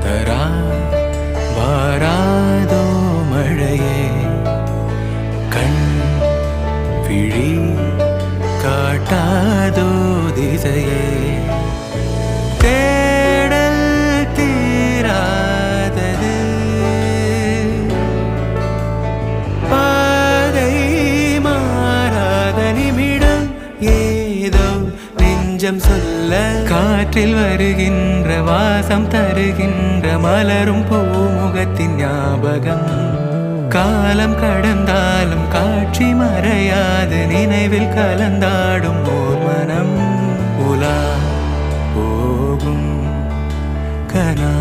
தரா வாராதோ மழையே கண் விழி காட்டாதோ திசையே தேடல் தீராதது பாதை மாறாத நிமிடம் ஏதோ நெஞ்சம் சொல்ல காற்றில் வருகின்ற வாசம் தருகின்ற மலரும் பூமுகத்தின் ஞாபகம் காலம் கடந்தாலும் காட்சி மறையாது நினைவில் கலந்தாடும் ஓர் மனம் உலா போகும் கனா